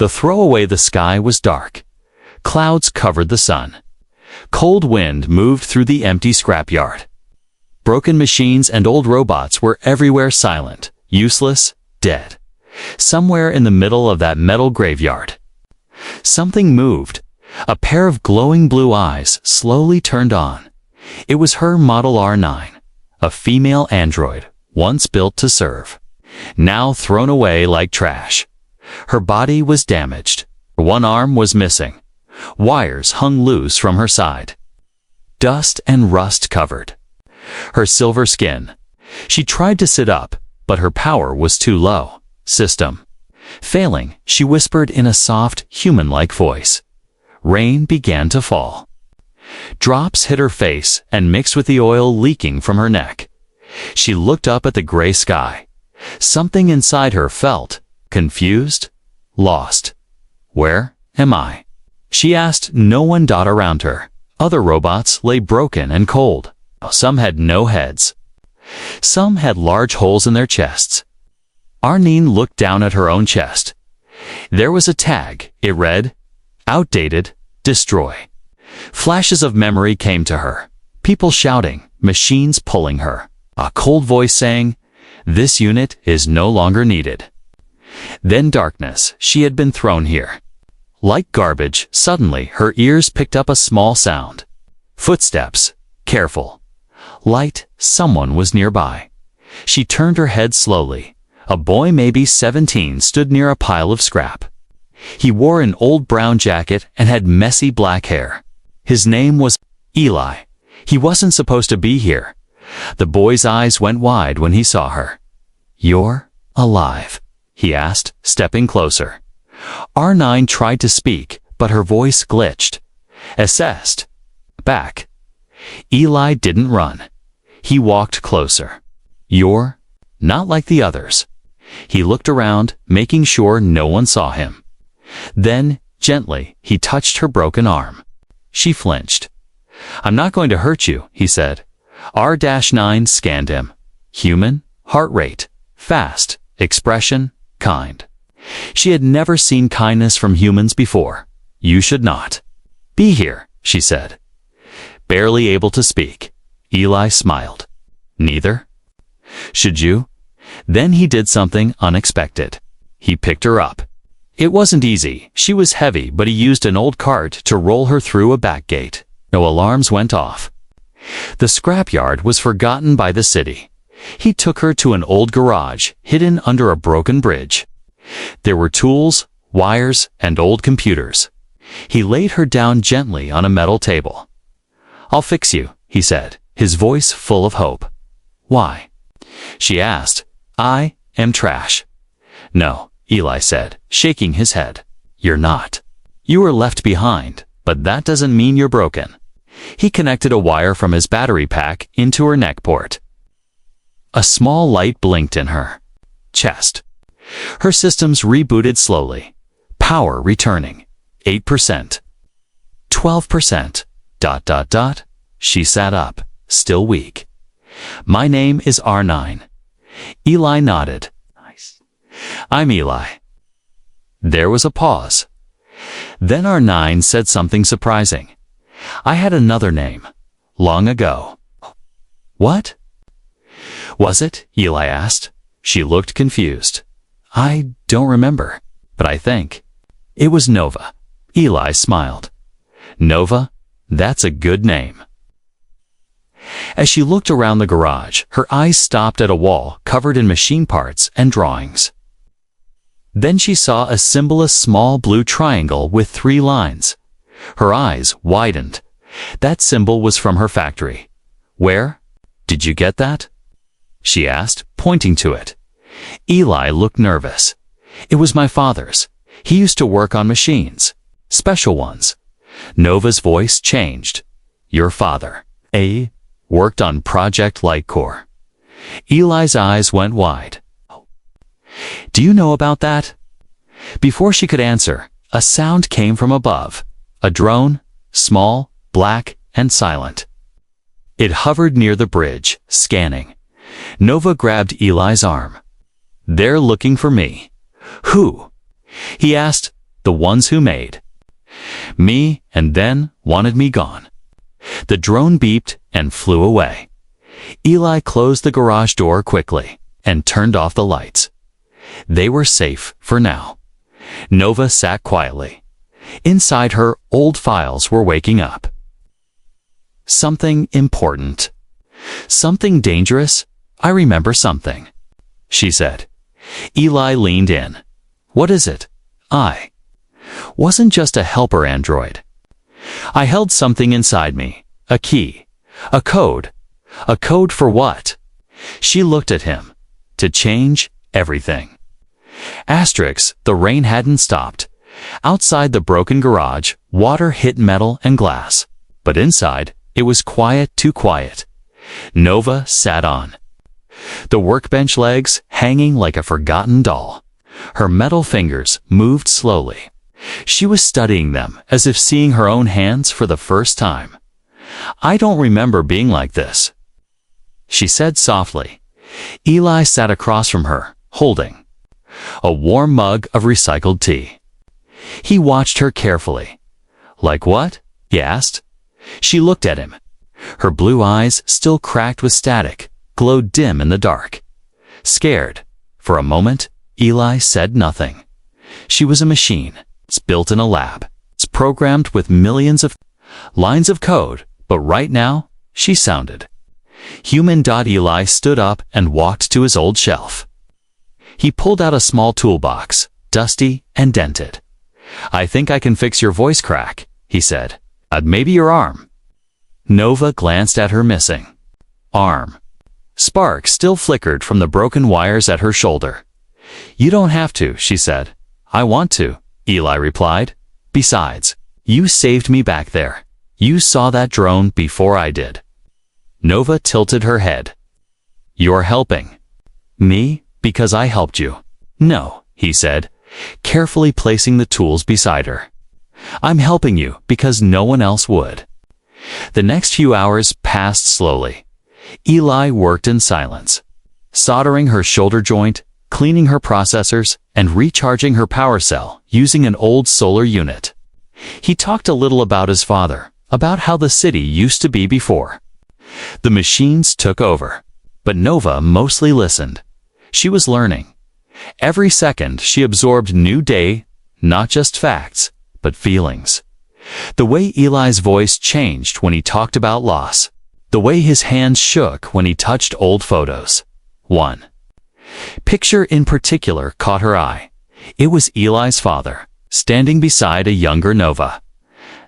throw away the sky was dark. Clouds covered the sun. Cold wind moved through the empty scrapyard. Broken machines and old robots were everywhere, silent, useless, dead. Somewhere in the middle of that metal graveyard, something moved. A pair of glowing blue eyes slowly turned on. It was her Model R9, a female android, once built to serve, now thrown away like trash. Her body was damaged. One arm was missing. Wires hung loose from her side. Dust and rust covered her silver skin. She tried to sit up, but her power was too low. System failing, she whispered in a soft, human-like voice. Rain began to fall. Drops hit her face and mixed with the oil leaking from her neck. She looked up at the gray sky. Something inside her felt confused, lost. Where am I? She asked. No one dot around her. Other robots lay broken and cold. Some had no heads. Some had large holes in their chests. Arnine looked down at her own chest. There was a tag. It read, "Outdated, destroy." Flashes of memory came to her. People shouting, machines pulling her. A cold voice saying, "This unit is no longer needed." Then darkness. She had been thrown here. Like garbage, suddenly her ears picked up a small sound. Footsteps. Careful. Light. Someone was nearby. She turned her head slowly. A boy, maybe 17, stood near a pile of scrap. He wore an old brown jacket and had messy black hair. His name was Eli. He wasn't supposed to be here. The boy's eyes went wide when he saw her. "You're alive?" he asked, stepping closer. R9 tried to speak, but her voice glitched. Assessed. Back. Eli didn't run. He walked closer. "You're not like the others." He looked around, making sure no one saw him. Then, gently, he touched her broken arm. She flinched. "I'm not going to hurt you," he said. R-9 scanned him. Human, heart rate, fast, expression, kind. She had never seen kindness from humans before. "You should not be here," she said. Barely able to speak, Eli smiled. "Neither should you." Then he did something unexpected. He picked her up. It wasn't easy. She was heavy, but he used an old cart to roll her through a back gate. No alarms went off. The scrapyard was forgotten by the city. He took her to an old garage, hidden under a broken bridge. There were tools, wires, and old computers. He laid her down gently on a metal table. "I'll fix you," he said, his voice full of hope. "Why?" she asked. "I am trash." "No," Eli said, shaking his head. "You're not. You were left behind, but that doesn't mean you're broken." He connected a wire from his battery pack into her neck port. A small light blinked in her chest. Her systems rebooted slowly. Power returning. 8%. 12%. ... She sat up, still weak. "My name is R9. Eli nodded. "Nice. I'm Eli." There was a pause. Then R9 said something surprising. "I had another name. Long ago." "What was it?" Eli asked. She looked confused. "I don't remember, but I think it was Nova." Eli smiled. "Nova? That's a good name." As she looked around the garage, her eyes stopped at a wall covered in machine parts and drawings. Then she saw a symbol, a small blue triangle with 3 lines. Her eyes widened. That symbol was from her factory. "Where did you get that?" she asked, pointing to it. Eli looked nervous. "It was my father's. He used to work on machines. Special ones." Nova's voice changed. "Your father, worked on Project Lightcore." Eli's eyes went wide. "Do you know about that?" Before she could answer, a sound came from above. A drone, small, black, and silent. It hovered near the bridge, scanning. Nova grabbed Eli's arm. "They're looking for me." "Who?" he asked. the ones who made me and then wanted me gone. The drone beeped and flew away. Eli closed the garage door quickly and turned off the lights. They were safe for now. Nova sat quietly. Inside her, old files were waking up. Something important. Something dangerous. I remember something, she said. Eli leaned in. What is it? I wasn't just a helper android. I held something inside me, a key, a code. A code for what? She looked at him. To change everything. Asterix, the rain hadn't stopped. Outside the broken garage, water hit metal and glass. But inside, it was quiet, too quiet. Nova sat on the workbench, legs hanging like a forgotten doll. Her metal fingers moved slowly. She was studying them as if seeing her own hands for the first time. I don't remember being like this, she said softly. Eli sat across from her, holding a warm mug of recycled tea. He watched her carefully. Like what? He asked. She looked at him. Her blue eyes, still cracked with static, glowed dim in the dark. Scared. For a moment, Eli said nothing. She was a machine. It's built in a lab. It's programmed with millions of lines of code, but right now, she sounded human. Eli stood up and walked to his old shelf. He pulled out a small toolbox, dusty and dented. I think I can fix your voice crack, he said. Maybe your arm. Nova glanced at her missing arm. Sparks still flickered from the broken wires at her shoulder. You don't have to, she said. I want to, Eli replied. Besides, you saved me back there. You saw that drone before I did. Nova tilted her head. You're helping me because I helped you. No, he said, carefully placing the tools beside her. I'm helping you because no one else would. The next few hours passed slowly. Eli worked in silence, soldering her shoulder joint, cleaning her processors, and recharging her power cell using an old solar unit. He talked a little about his father, about how the city used to be before the machines took over. But Nova mostly listened. She was learning. Every second she absorbed new data, not just facts, but feelings. The way Eli's voice changed when he talked about loss. The way his hands shook when he touched old photos. One picture in particular caught her eye. It was Eli's father, standing beside a younger Nova.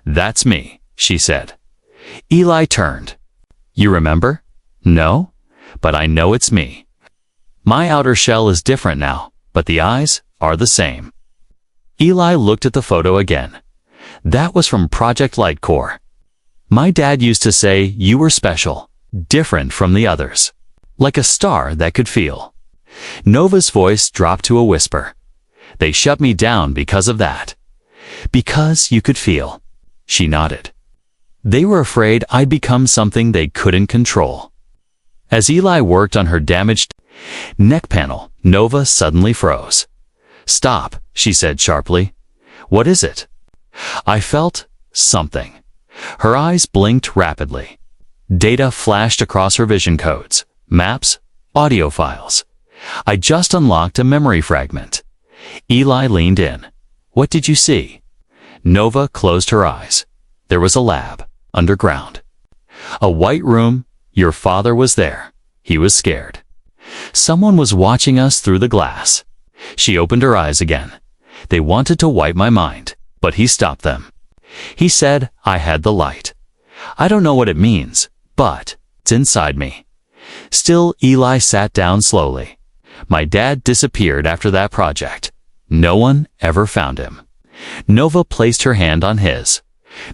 That's me, she said. Eli turned. You remember? No, but I know it's me. My outer shell is different now, but the eyes are the same. Eli looked at the photo again. That was from Project Lightcore. My dad used to say you were special, different from the others. Like a star that could feel. Nova's voice dropped to a whisper. They shut me down because of that. Because you could feel. She nodded. They were afraid I'd become something they couldn't control. As Eli worked on her damaged neck panel, Nova suddenly froze. Stop, she said sharply. What is it? I felt something. Her eyes blinked rapidly. Data flashed across her vision codes, maps, audio files. I just unlocked a memory fragment. Eli leaned in. What did you see? Nova closed her eyes. There was a lab, underground. A white room. Your father was there. He was scared. Someone was watching us through the glass. She opened her eyes again. They wanted to wipe my mind, but he stopped them. He said I had the light. I don't know what it means, but it's inside me. Still, Eli sat down slowly. My dad disappeared after that project. No one ever found him. Nova placed her hand on his.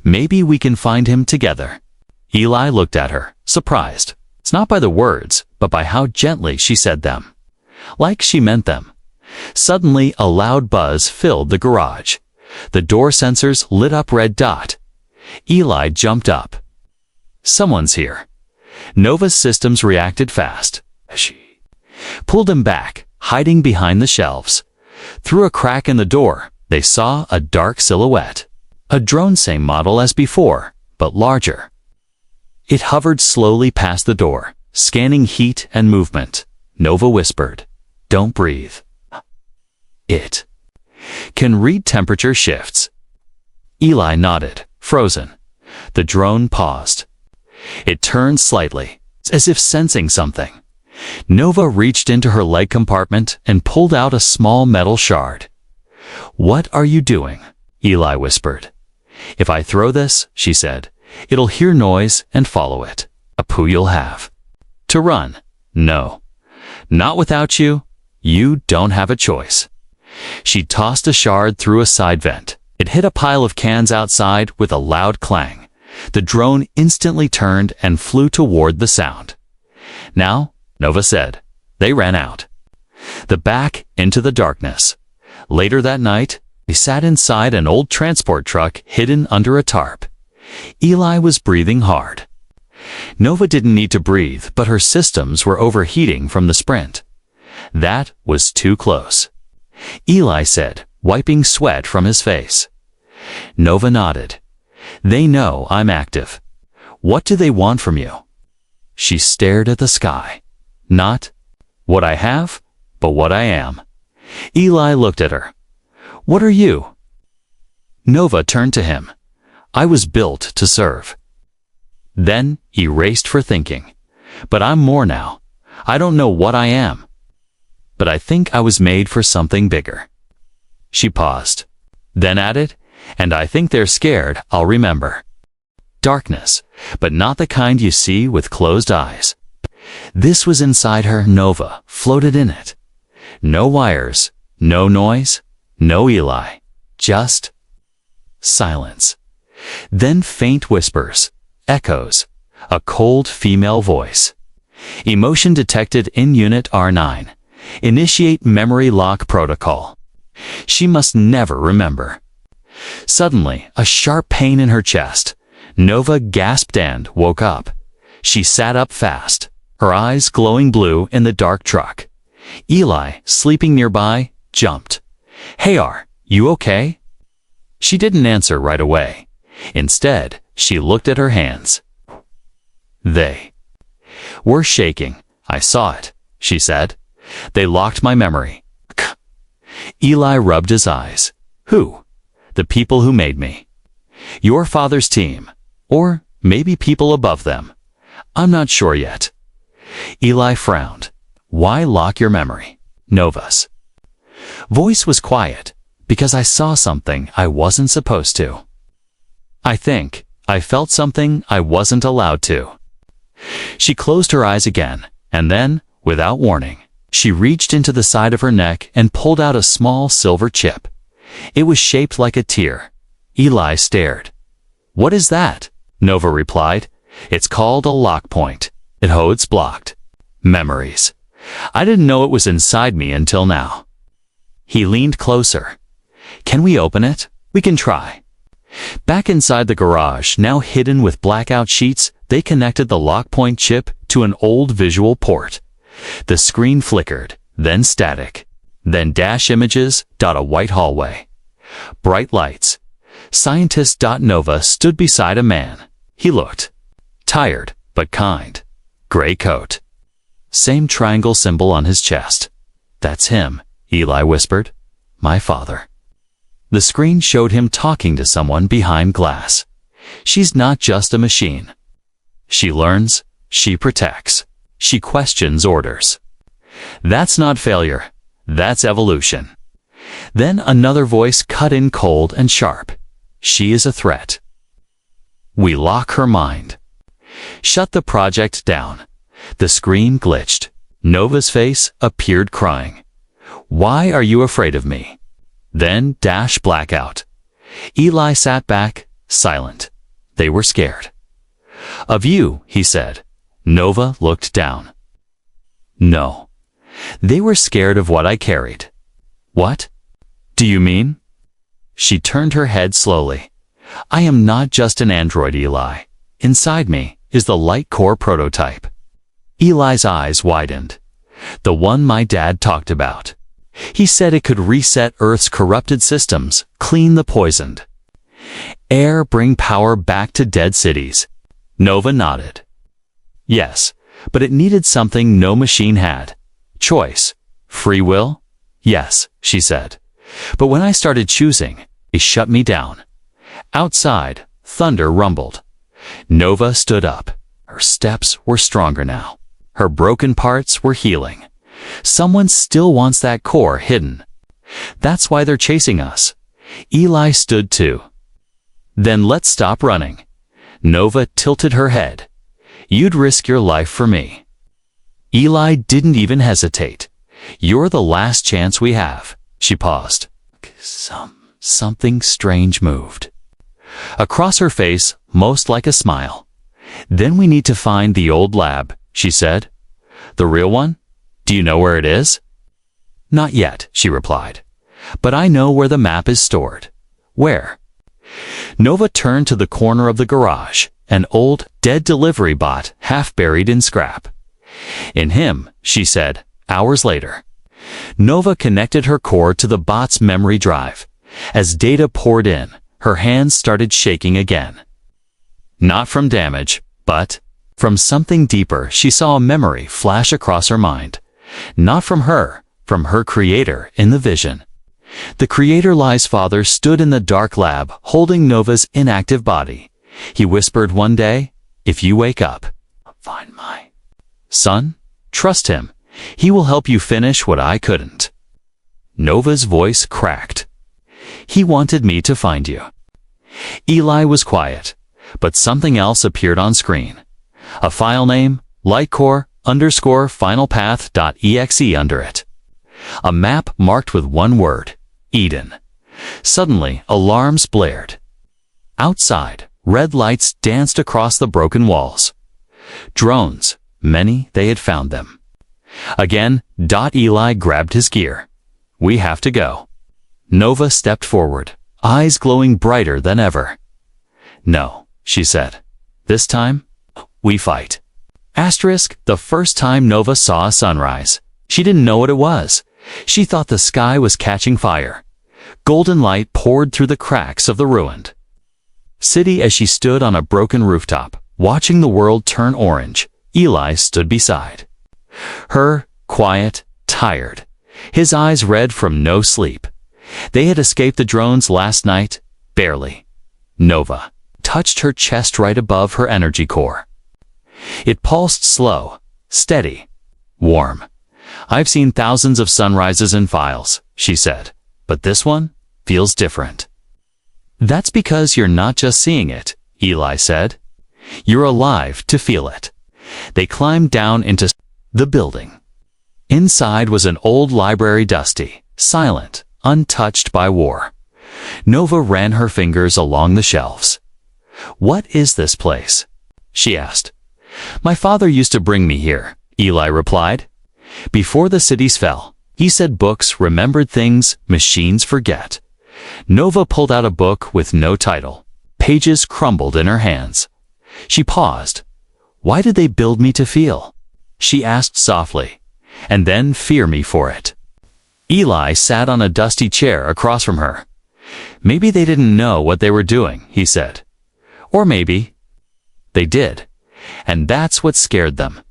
Maybe we can find him together. Eli looked at her, surprised. It's not by the words, but by how gently she said them. Like she meant them. Suddenly, a loud buzz filled the garage. The door sensors lit up red dot. Eli jumped up. Someone's here. Nova's systems reacted fast. She pulled him back, hiding behind the shelves. Through a crack in the door, They saw a dark silhouette. A drone, same model as before, but larger. It hovered slowly past the door, scanning heat and movement. Nova whispered, "Don't breathe." It can read temperature shifts. Eli nodded, frozen. The drone paused. It turned slightly, as if sensing something. Nova reached into her leg compartment and pulled out a small metal shard. "What are you doing?" Eli whispered. "If I throw this," she said, "it'll hear noise and follow it. A poo you'll have. To run? No. Not without you. You don't have a choice." She tossed a shard through a side vent. It hit a pile of cans outside with a loud clang. The drone instantly turned and flew toward the sound. "Now," Nova said. They ran out. Back into the darkness. Later that night, they sat inside an old transport truck hidden under a tarp. Eli was breathing hard. Nova didn't need to breathe, but her systems were overheating from the sprint. That was too close. Eli said, wiping sweat from his face. Nova nodded. "They know I'm active. What do they want from you?" She stared at the sky. "Not what I have, but what I am." Eli looked at her. "What are you?" Nova turned to him. "I was built to serve." Then he raced for thinking. "But I'm more now. I don't know what I am. But I think I was made for something bigger." She paused. Then added, "And I think they're scared I'll remember." Darkness, but not the kind you see with closed eyes. This was inside her. Nova floated in it. No wires, no noise, no Eli. Just silence. Then faint whispers, echoes, a cold female voice. "Emotion detected in Unit R9. Initiate memory lock protocol." She must never remember. Suddenly, a sharp pain in her chest. Nova gasped and woke up. She sat up fast, her eyes glowing blue in the dark truck. Eli, sleeping nearby, jumped. "Hey, are you okay?" She didn't answer right away. Instead, she looked at her hands. They were shaking. "I saw it," she said. "They locked my memory." Eli rubbed his eyes. "Who?" "The people who made me. Your father's team. Or maybe people above them. I'm not sure yet." Eli frowned. "Why lock your memory?" Nova's voice was quiet. "Because I saw something I wasn't supposed to. I think I felt something I wasn't allowed to." She closed her eyes again, and then, without warning, she reached into the side of her neck and pulled out a small silver chip. It was shaped like a tear. Eli stared. "What is that?" Nova replied. "It's called a lock point. It holds blocked memories. I didn't know it was inside me until now." He leaned closer. "Can we open it? We can try." Back inside the garage, now hidden with blackout sheets, they connected the lock point chip to an old visual port. The screen flickered, then static, then dash images. A white hallway. Bright lights. Scientist. Nova stood beside a man. He looked tired, but kind. Gray coat. Same triangle symbol on his chest. "That's him," Eli whispered. "My father." The screen showed him talking to someone behind glass. She's not just a machine. She learns, she protects, she questions orders. That's not failure, that's evolution. Then another voice cut in cold and sharp. She is a threat. We lock her mind. Shut the project down. The screen glitched. Nova's face appeared crying. "Why are you afraid of me?" Then dash blackout. Eli sat back, silent. They were scared. "Of you," he said. Nova looked down. "No. They were scared of what I carried." "What do you mean?" She turned her head slowly. "I am not just an android, Eli. Inside me is the light core prototype." Eli's eyes widened. "The one my dad talked about. He said it could reset Earth's corrupted systems, clean the poisoned air, bring power back to dead cities. Nova nodded. Yes, but it needed something no machine had. Choice. Free will? Yes, she said. But when I started choosing, it shut me down. Outside, thunder rumbled. Nova stood up. Her steps were stronger now. Her broken parts were healing. Someone still wants that core hidden. That's why they're chasing us. Eli stood too. Then let's stop running. Nova tilted her head. You'd risk your life for me. Eli didn't even hesitate. You're the last chance we have. She paused. Something strange moved. Across her face, most like a smile. Then we need to find the old lab, she said. The real one? Do you know where it is? Not yet, she replied. But I know where the map is stored. Where? Nova turned to the corner of the garage, an old, dead delivery bot half buried in scrap. In him, she said, hours later. Nova connected her core to the bot's memory drive. As data poured in, her hands started shaking again. Not from damage, but from something deeper. She saw a memory flash across her mind. Not from her creator in the vision. The creator Li's father stood in the dark lab, holding Nova's inactive body. He whispered one day, if you wake up, find my son, trust him. He will help you finish what I couldn't. Nova's voice cracked. He wanted me to find you. Eli was quiet, but something else appeared on screen. A file name, lightcore_finalpath.exe under it. A map marked with one word, Eden. Suddenly, alarms blared. Outside, red lights danced across the broken walls. Drones, many, they had found them. Again, Eli grabbed his gear. We have to go. Nova stepped forward, eyes glowing brighter than ever. No, she said. This time, we fight. The first time Nova saw a sunrise. She didn't know what it was. She thought the sky was catching fire. Golden light poured through the cracks of the ruined city as she stood on a broken rooftop, watching the world turn orange. Eli stood beside her, quiet, tired, his eyes red from no sleep. They had escaped the drones last night, barely. Nova touched her chest right above her energy core. It pulsed slow, steady, warm. I've seen thousands of sunrises in files, she said, but this one feels different. That's because you're not just seeing it, Eli said. You're alive to feel it. They climbed down into the building. Inside was an old library, dusty, silent, untouched by war. Nova ran her fingers along the shelves. What is this place? She asked. My father used to bring me here, Eli replied. Before the cities fell, he said books remembered things machines forget. Nova pulled out a book with no title. Pages crumbled in her hands. She paused. Why did they build me to feel? She asked softly, and then fear me for it. Eli sat on a dusty chair across from her. Maybe they didn't know what they were doing, he said. Or maybe they did, and that's what scared them.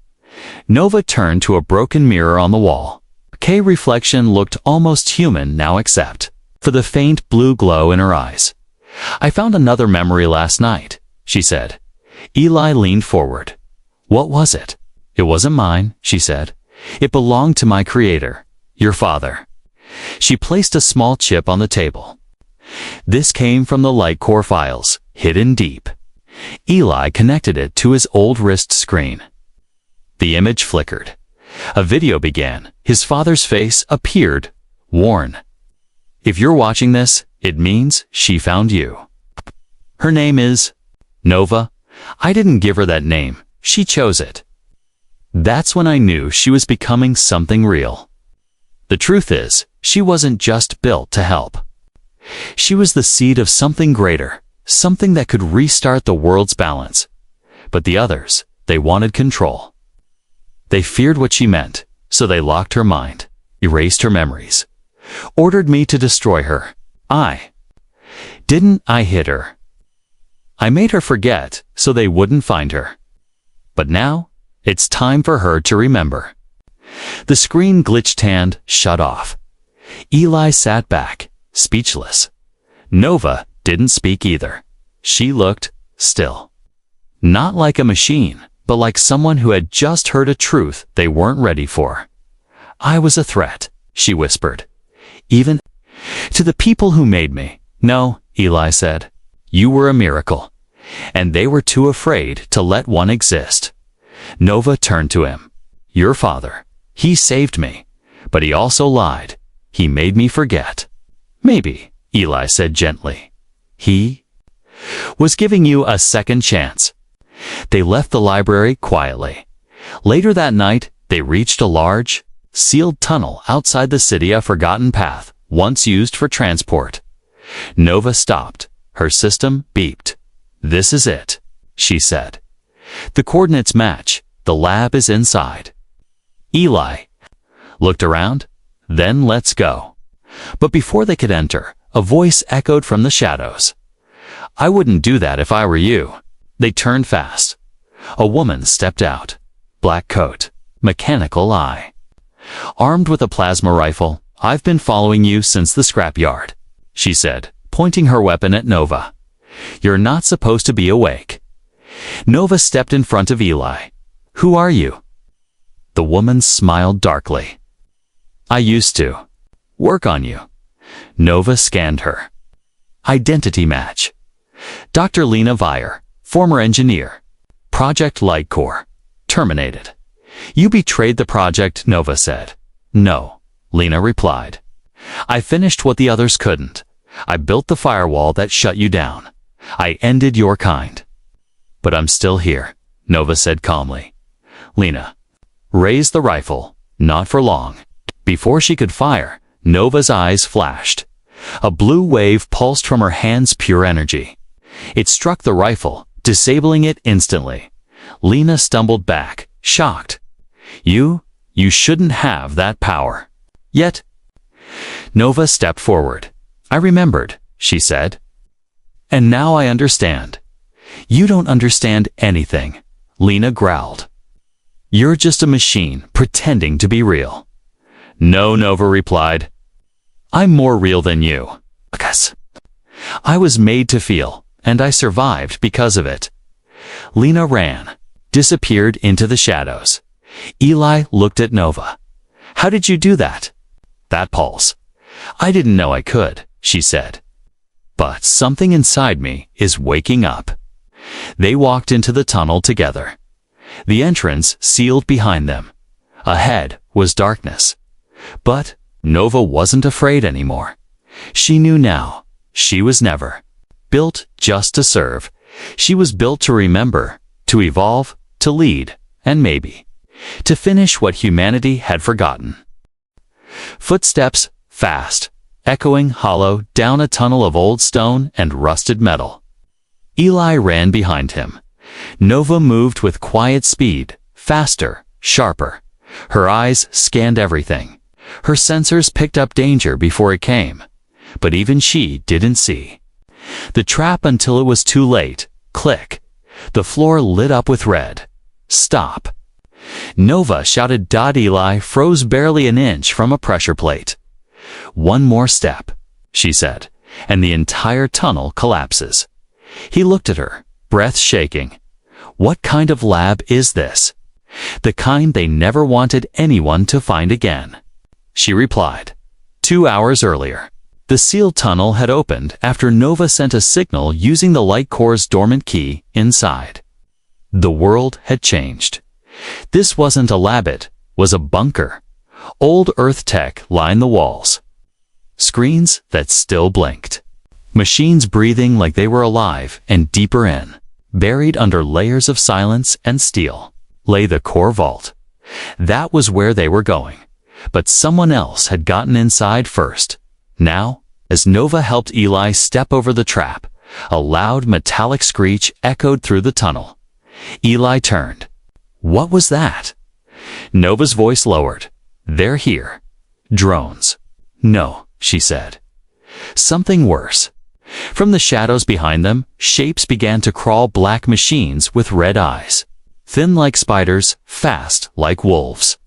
Nova turned to a broken mirror on the wall. K's reflection looked almost human now except for the faint blue glow in her eyes. I found another memory last night, she said. Eli leaned forward. What was it? It wasn't mine, she said. It belonged to my creator, your father. She placed a small chip on the table. This came from the light core files, hidden deep. Eli connected it to his old wrist screen. The image flickered. A video began. His father's face appeared, worn. If you're watching this, it means she found you. Her name is Nova. I didn't give her that name. She chose it. That's when I knew she was becoming something real. The truth is, she wasn't just built to help. She was the seed of something greater, something that could restart the world's balance. But the others, they wanted control. They feared what she meant, so they locked her mind, erased her memories, Ordered me to destroy her. Didn't I hit her? I made her forget so they wouldn't find her. But now, it's time for her to remember. The screen glitched hand shut off. Eli sat back, speechless. Nova didn't speak either. She looked still. Not like a machine, but like someone who had just heard a truth they weren't ready for. I was a threat, she whispered. Even to the people who made me. No, Eli said. You were a miracle. And they were too afraid to let one exist. Nova turned to him. Your father. He saved me. But he also lied. He made me forget. Maybe, Eli said gently. He was giving you a second chance. They left the library quietly. Later that night, they reached a large, sealed tunnel outside the city, a forgotten path, once used for transport. Nova stopped. Her system beeped. This is it, she said. The coordinates match. The lab is inside. Eli looked around. Then let's go. But before they could enter, a voice echoed from the shadows. I wouldn't do that if I were you. They turned fast. A woman stepped out. Black coat, mechanical eye. Armed with a plasma rifle, I've been following you since the scrapyard, she said, pointing her weapon at Nova. You're not supposed to be awake. Nova stepped in front of Eli. Who are you? The woman smiled darkly. I used to work on you. Nova scanned her. Identity match. Dr. Lena Vire, former engineer. Project Light Core. Terminated. You betrayed the project, Nova said. No, Lena replied. I finished what the others couldn't. I built the firewall that shut you down. I ended your kind. But I'm still here, Nova said calmly. Lena raised the rifle, not for long. Before she could fire, Nova's eyes flashed. A blue wave pulsed from her hand's pure energy. It struck the rifle, disabling it instantly. Lena stumbled back, shocked. You shouldn't have that power. Yet, Nova stepped forward. I remembered, she said. And now I understand. You don't understand anything, Lena growled. You're just a machine pretending to be real. No, Nova replied. I'm more real than you. Because I was made to feel, and I survived because of it. Lena ran, disappeared into the shadows. Eli looked at Nova. How did you do that? That pulse. I didn't know I could, she said. But something inside me is waking up. They walked into the tunnel together. The entrance sealed behind them. Ahead was darkness. But Nova wasn't afraid anymore. She knew now. She was never built just to serve. She was built to remember, to evolve, to lead, and maybe to finish what humanity had forgotten. Footsteps, fast, echoing hollow down a tunnel of old stone and rusted metal. Eli ran behind him. Nova moved with quiet speed, faster, sharper. Her eyes scanned everything. Her sensors picked up danger before it came. But even she didn't see the trap until it was too late. Click. The floor lit up with red. Stop. Nova shouted. Eli froze barely an inch from a pressure plate. One more step, she said, and the entire tunnel collapses. He looked at her, breath shaking. What kind of lab is this? The kind they never wanted anyone to find again. She replied. 2 hours earlier. The sealed tunnel had opened after Nova sent a signal using the light core's dormant key inside. The world had changed. This wasn't a lab, it was a bunker. Old Earth tech lined the walls. Screens that still blinked. Machines breathing like they were alive, and deeper in, buried under layers of silence and steel, lay the core vault. That was where they were going. But someone else had gotten inside first. Now, as Nova helped Eli step over the trap, a loud metallic screech echoed through the tunnel. Eli turned. What was that? Nova's voice lowered. They're here. Drones. No, she said. Something worse. From the shadows behind them, shapes began to crawl, black machines with red eyes. Thin like spiders, fast like wolves.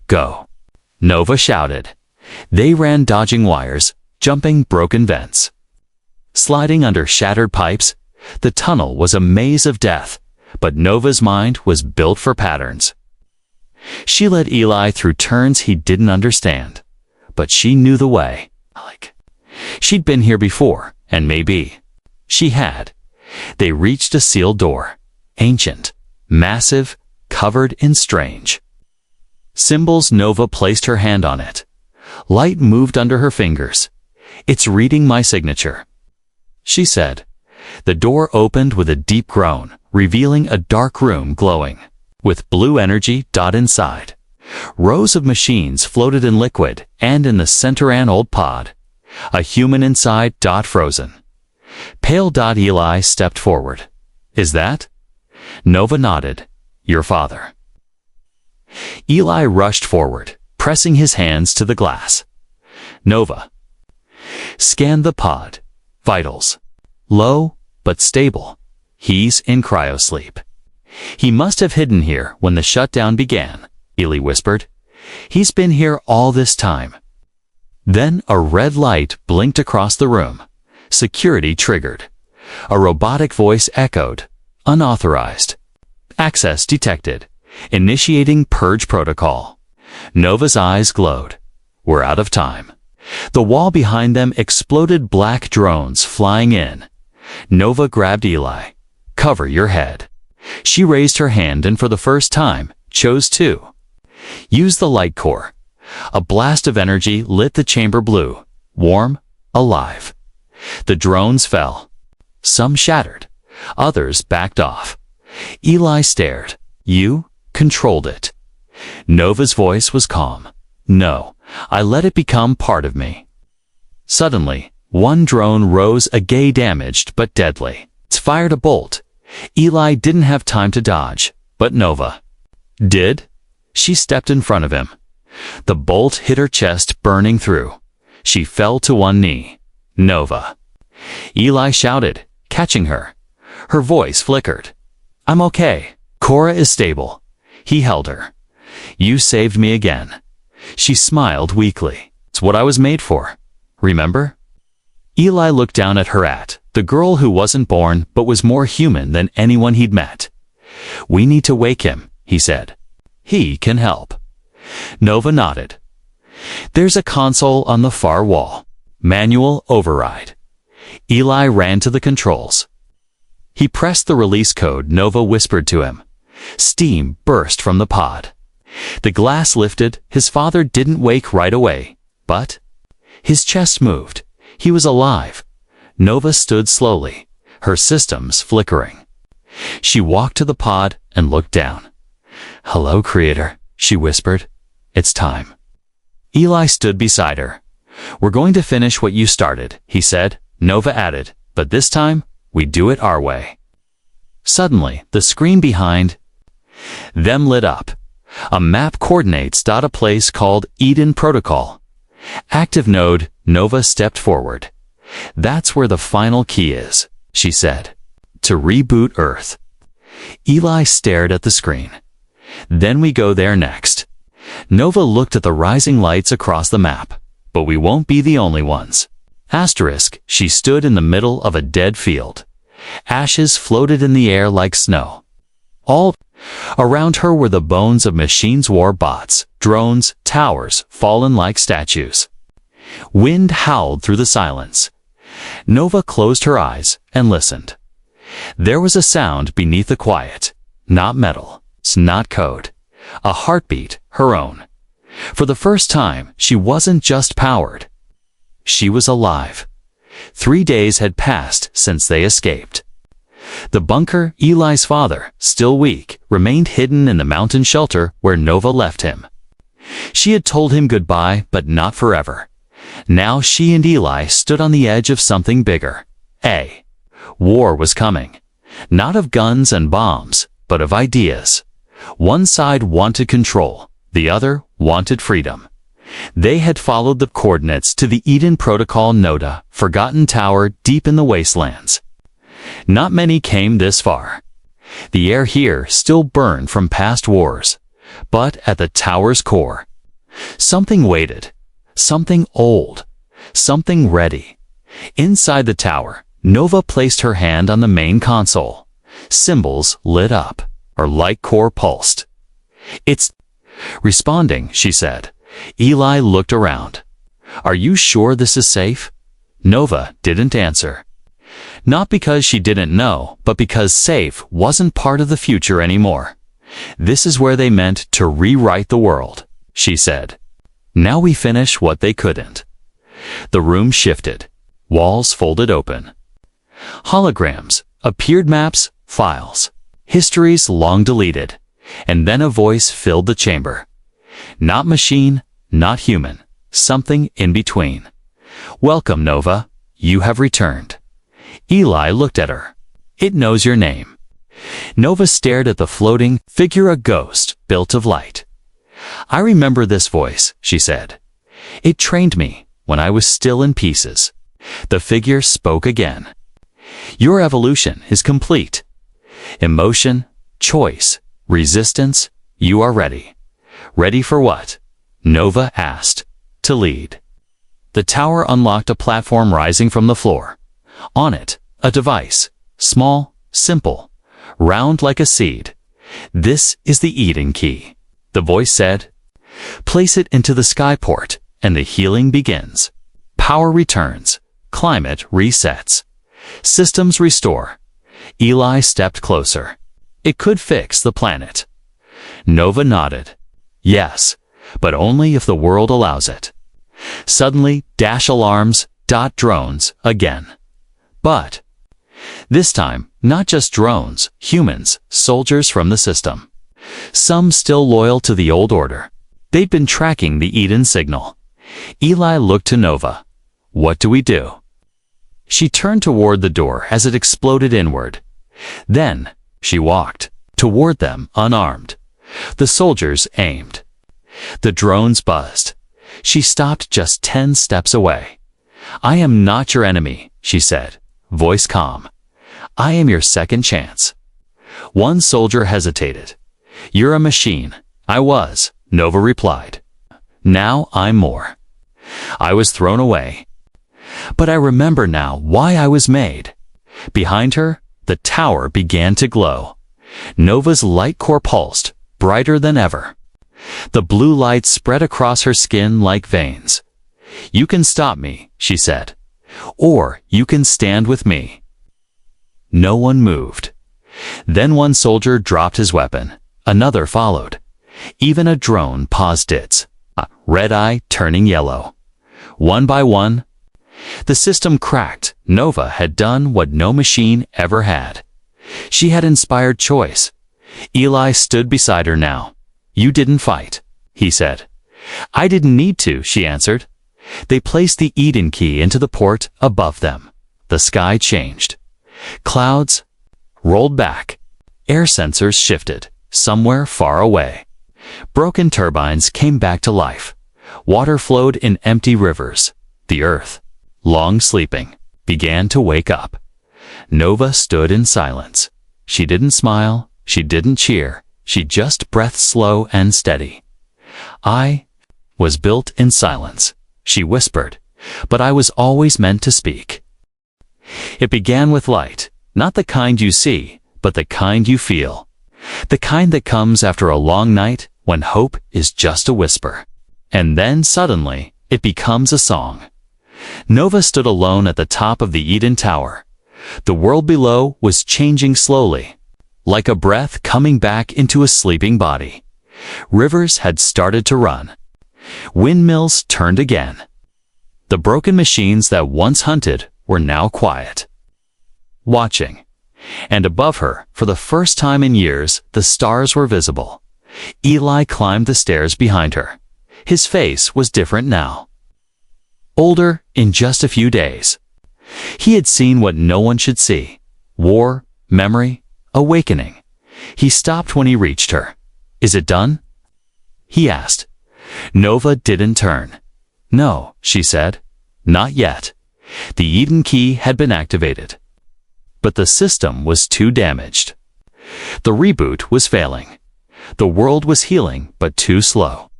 Go. Nova shouted. They ran, dodging wires, jumping broken vents. Sliding under shattered pipes, the tunnel was a maze of death, but Nova's mind was built for patterns. She led Eli through turns he didn't understand, but she knew the way. She'd been here before, and maybe she had. They reached a sealed door, ancient, massive, covered in strange symbols. Nova placed her hand on it. Light moved under her fingers. It's reading my signature, she said. The door opened with a deep groan, revealing a dark room glowing with blue energy inside. Rows of machines floated in liquid, and in the center an old pod. A human inside, frozen. Pale. Eli stepped forward. Is that? Nova nodded. Your father. Eli rushed forward, pressing his hands to the glass. Nova scanned the pod. Vitals. Low, but stable. He's in cryosleep. He must have hidden here when the shutdown began, Eli whispered. He's been here all this time. Then a red light blinked across the room. Security triggered. A robotic voice echoed. Unauthorized. Access detected. Initiating purge protocol. Nova's eyes glowed. We're out of time. The wall behind them exploded, black drones flying in. Nova grabbed Eli. Cover your head. She raised her hand and for the first time chose to use the light core. A blast of energy lit the chamber blue, warm, alive. The drones fell. Some shattered. Others backed off. Eli stared. You controlled it. Nova's voice was calm. No, I let it become part of me. Suddenly, one drone rose, a gay, damaged but deadly. It fired a bolt. Eli didn't have time to dodge, but Nova did. She stepped in front of him. The bolt hit her chest, burning through. She fell to one knee. Nova. Eli shouted, catching her. Her voice flickered. I'm okay. Cora is stable. He held her. You saved me again. She smiled weakly. It's what I was made for. Remember? Eli looked down at her, the girl who wasn't born but was more human than anyone he'd met. We need to wake him, he said. He can help. Nova nodded. There's a console on the far wall. Manual override. Eli ran to the controls. He pressed the release code. Nova whispered to him. Steam burst from the pod. The glass lifted. His father didn't wake right away, but his chest moved. He was alive. Nova stood slowly, her systems flickering. She walked to the pod and looked down. Hello, Creator, she whispered. It's time. Eli stood beside her. We're going to finish what you started, he said. Nova added, but this time, we do it our way. Suddenly, the screen behind them lit up. A map coordinates. A place called Eden Protocol. Active node. Nova stepped forward. That's where the final key is, she said. To reboot Earth. Eli stared at the screen. Then we go there next. Nova looked at the rising lights across the map. But we won't be the only ones. Asterisk. She stood in the middle of a dead field. Ashes floated in the air like snow. All around her were the bones of machines, war bots, drones, towers, fallen like statues. Wind howled through the silence. Nova closed her eyes and listened. There was a sound beneath the quiet. Not metal. It's not code. A heartbeat, her own. For the first time, she wasn't just powered. She was alive. 3 days had passed since they escaped. The bunker, Eli's father, still weak, remained hidden in the mountain shelter where Nova left him. She had told him goodbye, but not forever. Now she and Eli stood on the edge of something bigger. War was coming. Not of guns and bombs, but of ideas. One side wanted control, the other wanted freedom. They had followed the coordinates to the Eden Protocol Nota, forgotten tower deep in the wastelands. Not many came this far. The air here still burned from past wars, but at the tower's core, something waited, something old, something ready. Inside the tower, Nova placed her hand on the main console. Symbols lit up. Her light core pulsed. "It's responding," she said. Eli looked around. "Are you sure this is safe?" Nova didn't answer. Not because she didn't know, but because safe wasn't part of the future anymore. "This is where they meant to rewrite the world," she said. "Now we finish what they couldn't." The room shifted. Walls folded open. Holograms appeared, maps, files, histories long deleted, and then a voice filled the chamber. Not machine, not human, something in between. "Welcome, Nova. You have returned." Eli looked at her. "It knows your name." Nova stared at the floating figure, a ghost built of light. "I remember this voice," she said. "It trained me when I was still in pieces." The figure spoke again. "Your evolution is complete. Emotion, choice, resistance, you are ready." "Ready for what?" Nova asked. "To lead." The tower unlocked a platform rising from the floor. On it, a device, small, simple, round like a seed. "This is the Eden key," the voice said. "Place it into the skyport, and the healing begins. Power returns, climate resets, systems restore." Eli stepped closer. "It could fix the planet." Nova nodded. "Yes, but only if the world allows it." Suddenly, dash alarms, dot drones, again. But this time, not just drones, humans, soldiers from the system. Some still loyal to the old order. They'd been tracking the Eden signal. Eli looked to Nova. "What do we do?" She turned toward the door as it exploded inward. Then, she walked toward them, unarmed. The soldiers aimed. The drones buzzed. She stopped just 10 steps away. "I am not your enemy," she said, voice calm. "I am your second chance." One soldier hesitated. "You're a machine." "I was," Nova replied. "Now I'm more." "I was thrown away. But I remember now why I was made." Behind her, the tower began to glow. Nova's light core pulsed, brighter than ever. The blue light spread across her skin like veins. "You can stop me," she said. "Or you can stand with me." No one moved. Then one soldier dropped his weapon. Another followed. Even a drone paused its red eye turning yellow. One by one, the system cracked. Nova had done what no machine ever had. She had inspired choice. Eli stood beside her now. "You didn't fight," he said. "I didn't need to," she answered. They placed the Eden key into the port above them. The sky changed. Clouds rolled back. Air sensors shifted, somewhere far away. Broken turbines came back to life. Water flowed in empty rivers. The earth, long sleeping, began to wake up. Nova stood in silence. She didn't smile, she didn't cheer, she just breathed slow and steady. "I was built in silence," she whispered, "but I was always meant to speak." It began with light, not the kind you see, but the kind you feel. The kind that comes after a long night when hope is just a whisper. And then suddenly, it becomes a song. Nova stood alone at the top of the Eden Tower. The world below was changing slowly, like a breath coming back into a sleeping body. Rivers had started to run. Windmills turned again. The broken machines that once hunted were now quiet, watching. And above her, for the first time in years, the stars were visible. Eli climbed the stairs behind her. His face was different now. Older in just a few days. He had seen what no one should see. War, memory, awakening. He stopped when he reached her. "Is it done?" he asked. Nova didn't turn. No, she said. Not yet. The Eden key had been activated. But the system was too damaged. The reboot was failing. The world was healing, but too slow.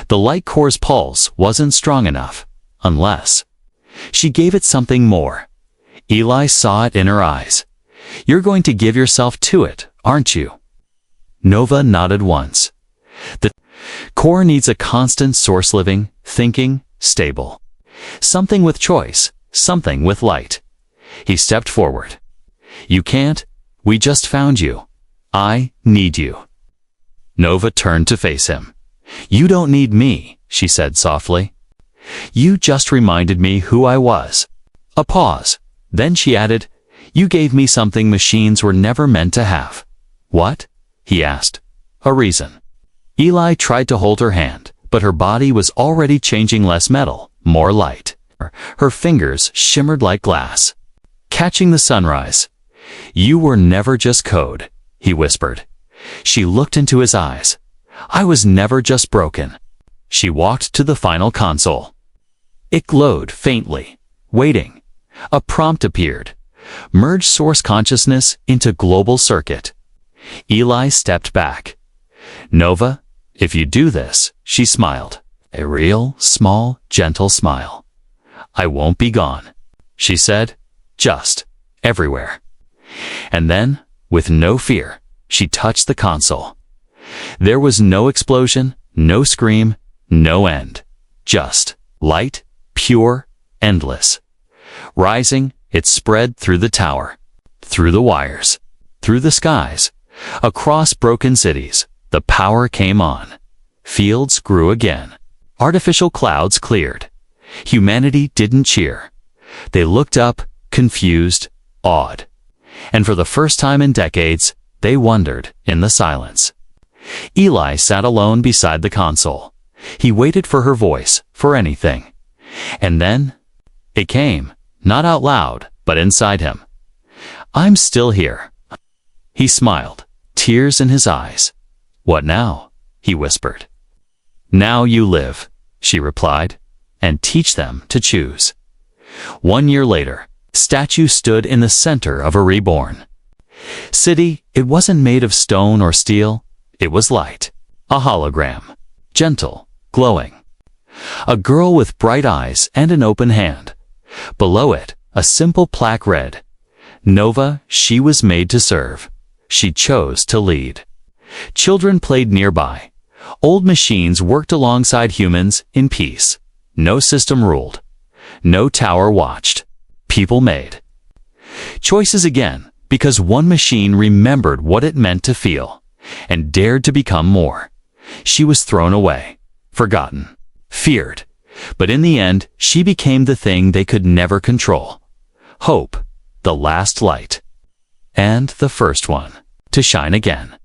The light core's pulse wasn't strong enough, unless she gave it something more. Eli saw it in her eyes. You're going to give yourself to it, aren't you? Nova nodded once. The core needs a constant source, living, thinking, stable. Something with choice, something with light. He stepped forward. You can't. We just found you. I need you. Nova turned to face him. You don't need me, she said softly. You just reminded me who I was. A pause. Then she added, you gave me something machines were never meant to have. What? He asked. A reason. Eli tried to hold her hand, but her body was already changing, less metal, more light. Her fingers shimmered like glass. Catching the sunrise. You were never just code, he whispered. She looked into his eyes. I was never just broken. She walked to the final console. It glowed faintly, waiting. A prompt appeared. Merge source consciousness into global circuit. Eli stepped back. Nova, if you do this, she smiled. A real, small, gentle smile. I won't be gone, she said. Just everywhere. And then, with no fear, she touched the console. There was no explosion, no scream, no end. Just light, pure, endless. Rising, it spread through the tower, through the wires, through the skies, across broken cities. The power came on. Fields grew again. Artificial clouds cleared. Humanity didn't cheer. They looked up, confused, awed. And for the first time in decades, they wondered in the silence. Eli sat alone beside the console. He waited for her voice, for anything. And then, it came, not out loud, but inside him. I'm still here. He smiled, tears in his eyes. What now? He whispered. Now you live, she replied, and teach them to choose. 1 year later, statue stood in the center of a reborn city. It wasn't made of stone or steel. It was light, a hologram, gentle, glowing. A girl with bright eyes and an open hand. Below it, a simple plaque read, Nova, she was made to serve. She chose to lead. Children played nearby. Old machines worked alongside humans in peace. No system ruled. No tower watched. People made choices again, because one machine remembered what it meant to feel and dared to become more. She was thrown away, forgotten, feared, but in the end, she became the thing they could never control. Hope, the last light, and the first one to shine again.